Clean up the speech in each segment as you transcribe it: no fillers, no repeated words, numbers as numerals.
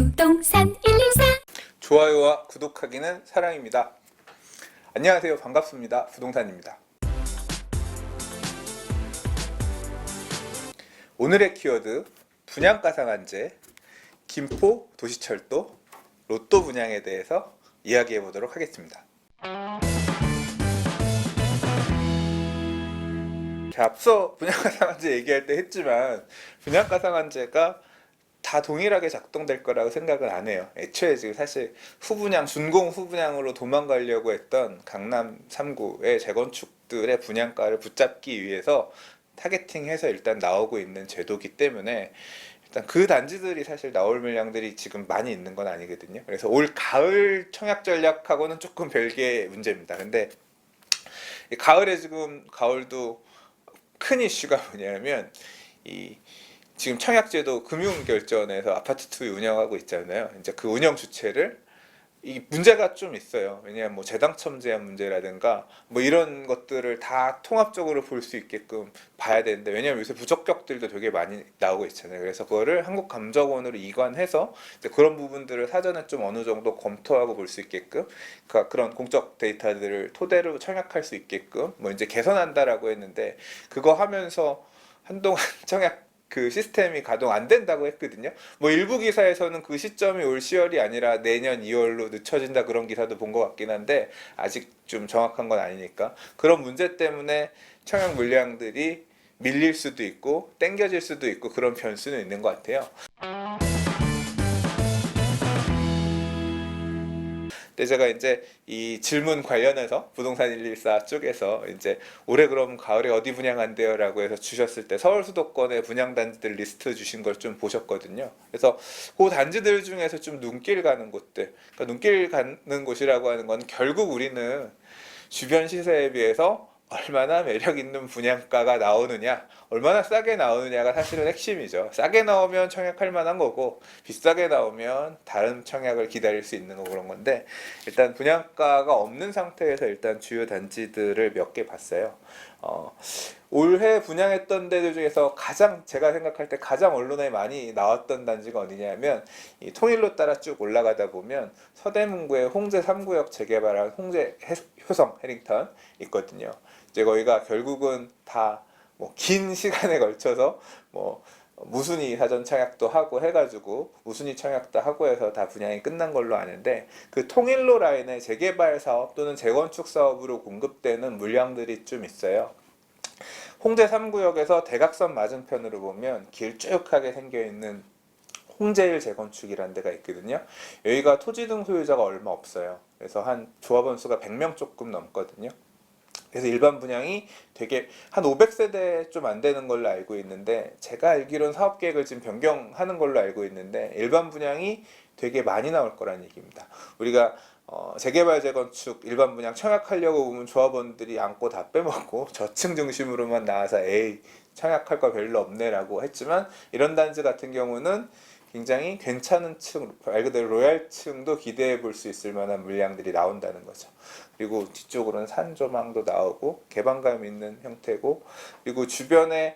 부동산 114. 좋아요와 구독하기는 사랑입니다. 안녕하세요. 반갑습니다. 부동산입니다. 오늘의 키워드 분양가 상한제, 김포 도시철도, 로또 분양에 대해서 이야기해 보도록 하겠습니다. 앞서 분양가 상한제 얘기할 때 했지만 분양가 상한제가 다 동일하게 작동될 거라고 생각은 안 해요. 애초에 지금 사실 후분양, 준공 후분양으로 도망가려고 했던 강남 3구의 재건축들의 분양가를 붙잡기 위해서 타겟팅해서 일단 나오고 있는 제도기 때문에 일단 그 단지들이 사실 나올 물량들이 지금 많이 있는 건 아니거든요. 그래서 올 가을 청약 전략하고는 조금 별개의 문제입니다. 근데 가을에 지금 가을도 큰 이슈가 뭐냐면 지금 청약제도 금융결전에서 아파트2 운영하고 있잖아요. 이제 그 운영 주체를 이 문제가 좀 있어요. 왜냐하면 뭐 재당첨 제한 문제라든가 뭐 이런 것들을 다 통합적으로 볼 수 있게끔 봐야 되는데, 왜냐하면 요새 부적격들도 되게 많이 나오고 있잖아요. 그래서 그거를 한국감정원으로 이관해서 이제 그런 부분들을 사전에 좀 어느 정도 검토하고 볼 수 있게끔, 그러니까 그런 공적 데이터들을 토대로 청약할 수 있게끔 뭐 이제 개선한다라고 했는데, 그거 하면서 한동안 청약 그 시스템이 가동 안 된다고 했거든요. 뭐 일부 기사에서는 그 시점이 올 10월이 아니라 내년 2월로 늦춰진다 그런 기사도 본 것 같긴 한데, 아직 좀 정확한 건 아니니까 그런 문제 때문에 청약 물량들이 밀릴 수도 있고 땡겨질 수도 있고 그런 변수는 있는 것 같아요. 근데 제가 이제 이 질문 관련해서 부동산 114 쪽에서 이제 올해 그럼 가을에 어디 분양한대요? 라고 해서 주셨을 때 서울 수도권의 분양 단지들 리스트 주신 걸 좀 보셨거든요. 그래서 그 단지들 중에서 좀 눈길 가는 곳들, 그러니까 눈길 가는 곳이라고 하는 건 결국 우리는 주변 시세에 비해서 얼마나 매력 있는 분양가가 나오느냐, 얼마나 싸게 나오느냐가 사실은 핵심이죠. 싸게 나오면 청약할 만한 거고, 비싸게 나오면 다른 청약을 기다릴 수 있는 거, 그런 건데, 일단 분양가가 없는 상태에서 일단 주요 단지들을 몇 개 봤어요. 올해 분양했던 데들 중에서 가장, 제가 생각할 때 가장 언론에 많이 나왔던 단지가 어디냐면, 이 통일로 따라 쭉 올라가다 보면 서대문구에 홍제 3구역 재개발한 홍제 효성 해링턴 있거든요. 이제 거기가 결국은 다 뭐 긴 시간에 걸쳐서 뭐 무순위 사전 청약도 하고 해가지고 무순위 청약도 하고 해서 다 분양이 끝난 걸로 아는데, 그 통일로 라인의 재개발 사업 또는 재건축 사업으로 공급되는 물량들이 좀 있어요. 홍제 3구역에서 대각선 맞은편으로 보면 길쭉하게 생겨있는 홍제일 재건축이라는 데가 있거든요. 여기가 토지 등 소유자가 얼마 없어요. 그래서 한 조합원 수가 100명 조금 넘거든요. 그래서 일반 분양이 되게 한 500세대 좀 안 되는 걸로 알고 있는데, 제가 알기로는 사업 계획을 지금 변경하는 걸로 알고 있는데, 일반 분양이 되게 많이 나올 거라는 얘기입니다. 우리가 재개발 재건축 일반 분양 청약하려고 보면 조합원들이 안고 다 빼먹고 저층 중심으로만 나와서 에이 청약할 거 별로 없네라고 했지만, 이런 단지 같은 경우는 굉장히 괜찮은 층, 말 그대로 로얄층도 기대해 볼 수 있을 만한 물량들이 나온다는 거죠. 그리고 뒤쪽으로는 산 조망도 나오고 개방감 있는 형태고, 그리고 주변에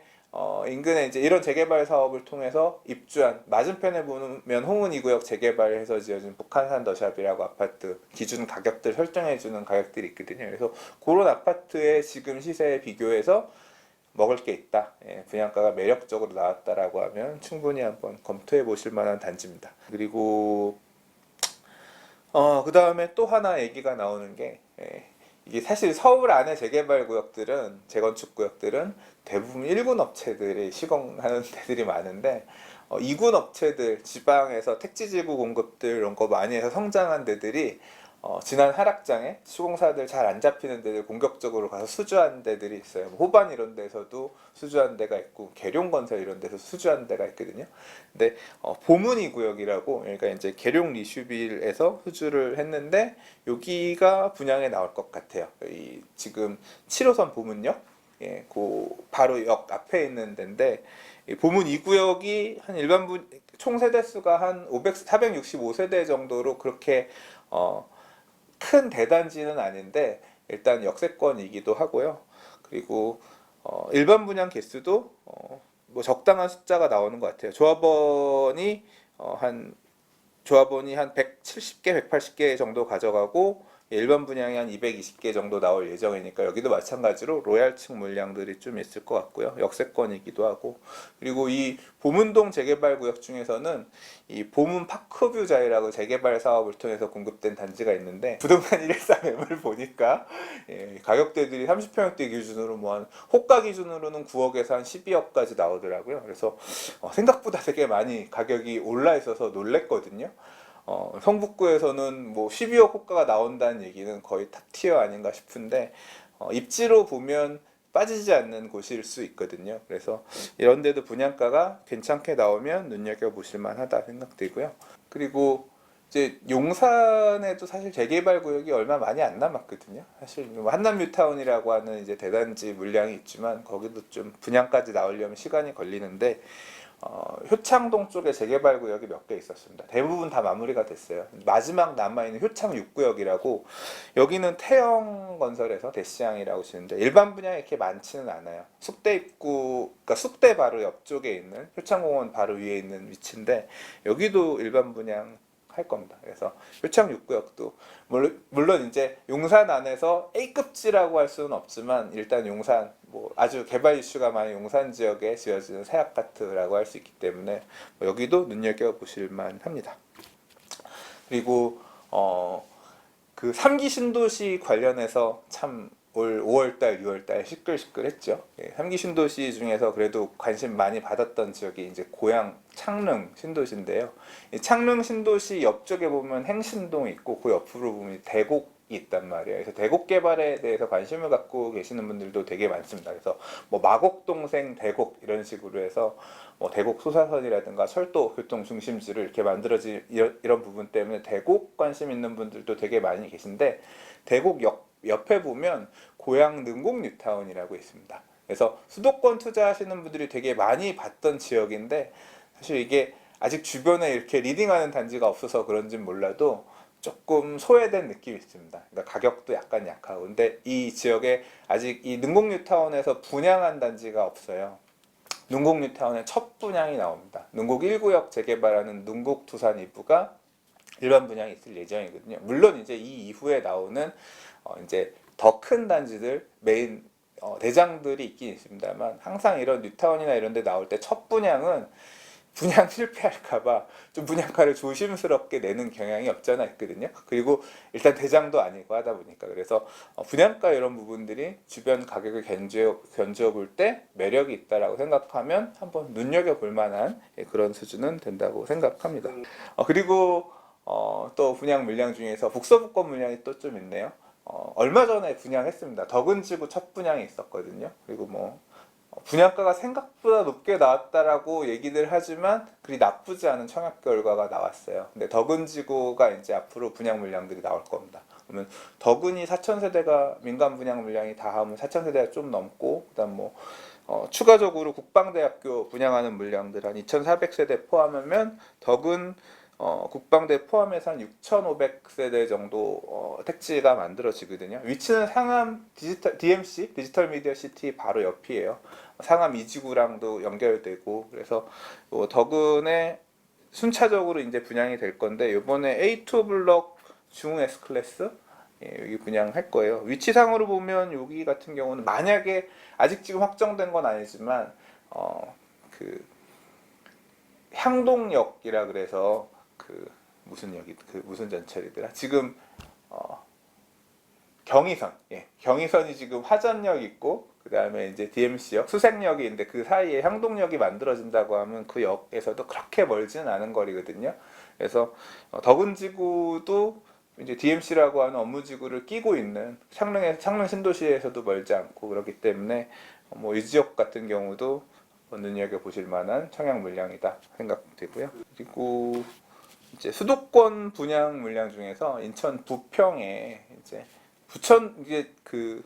인근에 이제 이런 재개발 사업을 통해서 입주한, 맞은편에 보면 홍은 2구역 재개발해서 지어진 북한산 더샵이라고 아파트 기준 가격들 설정해 주는 가격들이 있거든요. 그래서 그런 아파트의 지금 시세에 비교해서 먹을 게 있다, 분양가가 매력적으로 나왔다라고 하면 충분히 한번 검토해 보실 만한 단지입니다. 그리고 그 다음에 또 하나 얘기가 나오는 게, 이게 사실 서울 안에 재개발 구역들은, 재건축 구역들은 대부분 1군 업체들이 시공하는 데들이 많은데, 2군 업체들, 지방에서 택지지구 공급들 이런 거 많이 해서 성장한 데들이 지난 하락장에 시공사들 잘 안 잡히는 데들 공격적으로 가서 수주한 데들이 있어요. 호반 이런 데서도 수주한 데가 있고, 계룡건설 이런 데서 수주한 데가 있거든요. 근데 보문이 구역이라고, 그러니까 이제 계룡 리슈빌에서 수주를 했는데 여기가 분양에 나올 것 같아요. 지금 7호선 보문역, 그 바로 역 앞에 있는 데인데, 보문 2구역이 한 일반 총 세대 수가 한 465세대 정도로 그렇게 큰 대단지는 아닌데 일단 역세권이기도 하고요. 그리고 일반 분양 개수도 뭐 적당한 숫자가 나오는 것 같아요. 조합원이 한 조합원이 한 170개, 180개 정도 가져가고 일반 분양이 한 220개 정도 나올 예정이니까 여기도 마찬가지로 로얄층 물량들이 좀 있을 것 같고요. 역세권이기도 하고, 그리고 이 보문동 재개발 구역 중에서는 이 보문 파크뷰 자이라고 재개발 사업을 통해서 공급된 단지가 있는데, 부동산 114 매물 보니까 가격대들이 30평대 기준으로 뭐 한 호가 기준으로는 9억에서 한 12억까지 나오더라고요. 그래서 생각보다 되게 많이 가격이 올라 있어서 놀랬거든요. 성북구에서는 뭐 12억 호가가 나온다는 얘기는 거의 탑티어 아닌가 싶은데, 입지로 보면 빠지지 않는 곳일 수 있거든요. 그래서 이런 데도 분양가가 괜찮게 나오면 눈여겨보실 만하다 생각되고요. 그리고 이제 용산에도 사실 재개발 구역이 얼마 많이 안 남았거든요. 사실 뭐 한남 뉴타운이라고 하는 이제 대단지 물량이 있지만 거기도 좀 분양까지 나오려면 시간이 걸리는데, 효창동 쪽에 재개발 구역이 몇 개 있었습니다. 대부분 다 마무리가 됐어요. 마지막 남아있는 효창 6구역이라고, 여기는 태영건설에서 대시양이라고 지는데 일반 분양이 이렇게 많지는 않아요. 숙대 입구, 그러니까 숙대 바로 옆쪽에 있는 효창공원 바로 위에 있는 위치인데 여기도 일반 분양 할 겁니다. 그래서 효창 6구역도 물론 이제 용산 안에서 A급지라고 할 수는 없지만 일단 용산 뭐 아주 개발 이슈가 많은 용산 지역에 지어지는 새 아파트라고 할 수 있기 때문에 여기도 눈여겨 보실 만합니다. 그리고 그 3기 신도시 관련해서 참 올 5월달, 6월달 시끌시끌했죠. 3기 신도시 중에서 그래도 관심 많이 받았던 지역이 이제 고양 창릉 신도시인데요. 이 창릉 신도시 옆쪽에 보면 행신동이 있고 그 옆으로 보면 대곡이 있단 말이에요. 그래서 대곡 개발에 대해서 관심을 갖고 계시는 분들도 되게 많습니다. 그래서 뭐 마곡동생 대곡 이런 식으로 해서 뭐 대곡 소사선이라든가 철도 교통 중심지를 이렇게 만들어진 이런 부분 때문에 대곡 관심 있는 분들도 되게 많이 계신데, 대곡 옆에 보면 고양 능곡 뉴타운이라고 있습니다. 그래서 수도권 투자하시는 분들이 되게 많이 봤던 지역인데 사실 이게 아직 주변에 이렇게 리딩하는 단지가 없어서 그런지 몰라도 조금 소외된 느낌이 있습니다. 그러니까 가격도 약간 약하고, 근데 이 지역에 아직 이 능곡 뉴타운에서 분양한 단지가 없어요. 능곡 뉴타운에 첫 분양이 나옵니다. 능곡 1구역 재개발하는 능곡 두산 2부가 일반 분양이 있을 예정이거든요. 물론 이제 이 이후에 나오는 이제 더 큰 단지들 메인 대장들이 있긴 있습니다만, 항상 이런 뉴타운이나 이런 데 나올 때 첫 분양은 분양 실패할까봐 좀 분양가를 조심스럽게 내는 경향이 없잖아 있거든요. 그리고 일단 대장도 아니고 하다 보니까, 그래서 분양가 이런 부분들이 주변 가격을 견주어 볼 때 매력이 있다라고 생각하면 한번 눈여겨볼 만한 그런 수준은 된다고 생각합니다. 그리고 또 분양 물량 중에서 북서부권 물량이 또 좀 있네요. 얼마 전에 분양했습니다. 덕은지구 첫 분양이 있었거든요. 그리고 뭐 분양가가 생각보다 높게 나왔다라고 얘기들 하지만 그리 나쁘지 않은 청약 결과가 나왔어요. 근데 덕은지구가 이제 앞으로 분양 물량들이 나올 겁니다. 그러면 덕은이 4,000세대가 민간 분양 물량이 다 하면 4,000세대가 좀 넘고, 그다음 뭐 추가적으로 국방대학교 분양하는 물량들 한 2,400세대 포함하면 덕은 국방대 포함해서 한 6,500세대 정도 택지가 만들어지거든요. 위치는 상암 DMC 디지털 미디어 시티 바로 옆이에요. 상암 2지구랑도 연결되고, 그래서 덕은에 순차적으로 이제 분양이 될 건데 이번에 A2 블럭 중 S 클래스 여기 분양할 거예요. 위치상으로 보면 여기 같은 경우는 만약에 아직 지금 확정된 건 아니지만 그 향동역이라 그래서 그 무슨 역이 무슨 전철이더라 지금 경의선, 경의선이 지금 화전역 있고 그 다음에 이제 DMC역 수색역이 있는데 그 사이에 향동역이 만들어진다고 하면 그 역에서도 그렇게 멀지는 않은 거리거든요. 그래서 덕은지구도 이제 DMC라고 하는 업무지구를 끼고 있는 창릉 신도시에서도 멀지 않고 그렇기 때문에 뭐 이 지역 같은 경우도 눈여겨 보실 만한 청약 물량이다 생각되고요. 그리고 이제 수도권 분양 물량 중에서 인천 부평에 이제 부천 이게 그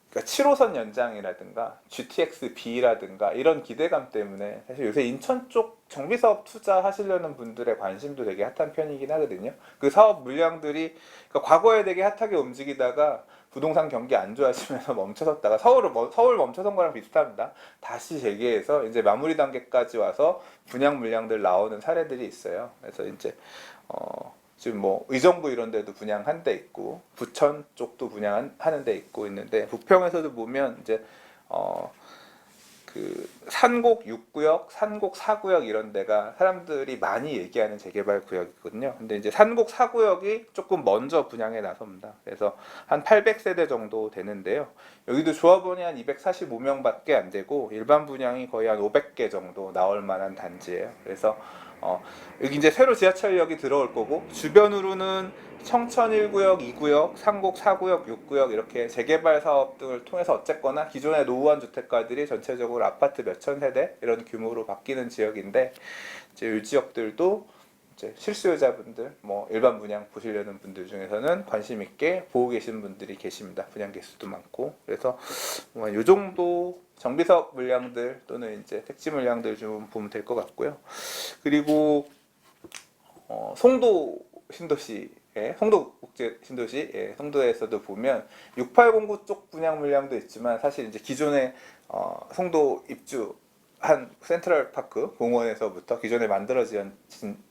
그러니까 7호선 연장이라든가 GTX-B라든가 이런 기대감 때문에 사실 요새 인천 쪽 정비사업 투자하시려는 분들의 관심도 되게 핫한 편이긴 하거든요. 그 사업 물량들이 그러니까 과거에 되게 핫하게 움직이다가 부동산 경기 안 좋아지면서 멈춰섰다가 서울 멈춰선 거랑 비슷합니다. 다시 재개해서 이제 마무리 단계까지 와서 분양 물량들 나오는 사례들이 있어요. 그래서 이제 지금 뭐 의정부 이런 데도 분양한 데 있고 부천 쪽도 분양하는 데 있고 있는데 부평에서도 보면 이제 그 산곡 6구역, 산곡 4구역 이런 데가 사람들이 많이 얘기하는 재개발 구역이거든요. 근데 이제 산곡 4구역이 조금 먼저 분양에 나섭니다. 그래서 한 800세대 정도 되는데요. 여기도 조합원이 한 245명밖에 안 되고 일반 분양이 거의 한 500개 정도 나올 만한 단지예요. 그래서 여기 이제 새로 지하철역이 들어올 거고 주변으로는 청천 1구역, 2구역, 상곡 4구역, 6구역 이렇게 재개발 사업 등을 통해서 어쨌거나 기존의 노후한 주택가들이 전체적으로 아파트 몇천 세대 이런 규모로 바뀌는 지역인데 이제 이 지역들도 이제 실수요자분들, 뭐 일반 분양 보시려는 분들 중에서는 관심 있게 보고 계신 분들이 계십니다. 분양 개수도 많고 그래서 이 정도 정비사업 물량들 또는 이제 택지 물량들 좀 보면 될 것 같고요. 그리고 송도 신도시 송도국제 신도시 송도에서도 보면 6809 쪽 분양 물량도 있지만 사실 이제 기존에 송도 입주한 센트럴파크 공원에서부터 기존에 만들어진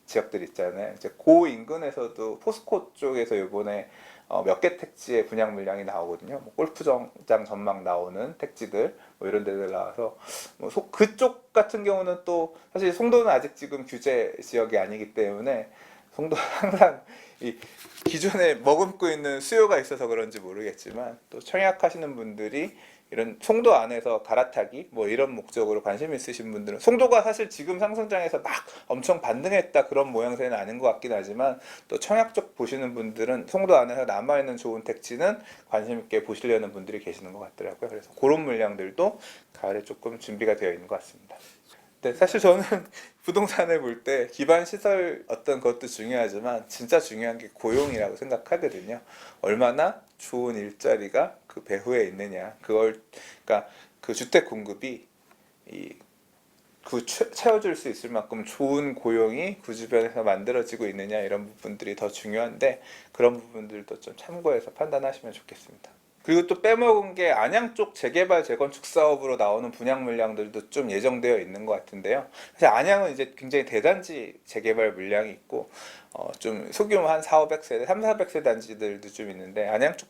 지역들 있잖아요. 이제 그 인근에서도 포스코 쪽에서 이번에 몇 개 택지의 분양 물량이 나오거든요. 뭐 골프장 전망 나오는 택지들 뭐 이런 데들 나와서 뭐 그쪽 같은 경우는 또 사실 송도는 아직 지금 규제 지역이 아니기 때문에 송도 항상 이 기존에 머금고 있는 수요가 있어서 그런지 모르겠지만 또 청약하시는 분들이 이런 송도 안에서 갈아타기 뭐 이런 목적으로 관심 있으신 분들은 송도가 사실 지금 상승장에서 막 엄청 반등했다 그런 모양새는 아닌 것 같긴 하지만 또 청약 쪽 보시는 분들은 송도 안에서 남아있는 좋은 택지는 관심 있게 보시려는 분들이 계시는 것 같더라고요. 그래서 그런 물량들도 가을에 조금 준비가 되어 있는 것 같습니다. 네, 사실 저는 부동산을 볼 때 기반 시설 어떤 것도 중요하지만 진짜 중요한 게 고용이라고 생각하거든요. 얼마나 좋은 일자리가 그 배후에 있느냐. 그러니까 그 주택 공급이 채워줄 수 있을 만큼 좋은 고용이 그 주변에서 만들어지고 있느냐 이런 부분들이 더 중요한데 그런 부분들도 좀 참고해서 판단하시면 좋겠습니다. 그리고 또 빼먹은 게 안양 쪽 재개발 재건축 사업으로 나오는 분양 물량들도 좀 예정되어 있는 것 같은데요. 사실 안양은 이제 굉장히 대단지 재개발 물량이 있고 좀 소규모 한 400세대, 300, 400세대 단지들도 좀 있는데 안양 쪽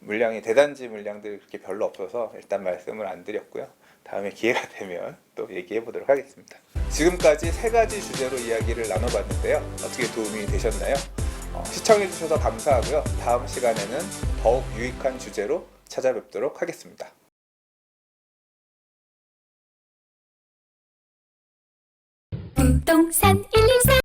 물량이 대단지 물량들이 그렇게 별로 없어서 일단 말씀을 안 드렸고요. 다음에 기회가 되면 또 얘기해 보도록 하겠습니다. 지금까지 3가지 주제로 이야기를 나눠봤는데요. 어떻게 도움이 되셨나요? 시청해주셔서 감사하고요. 다음 시간에는 더욱 유익한 주제로 찾아뵙도록 하겠습니다. 부동산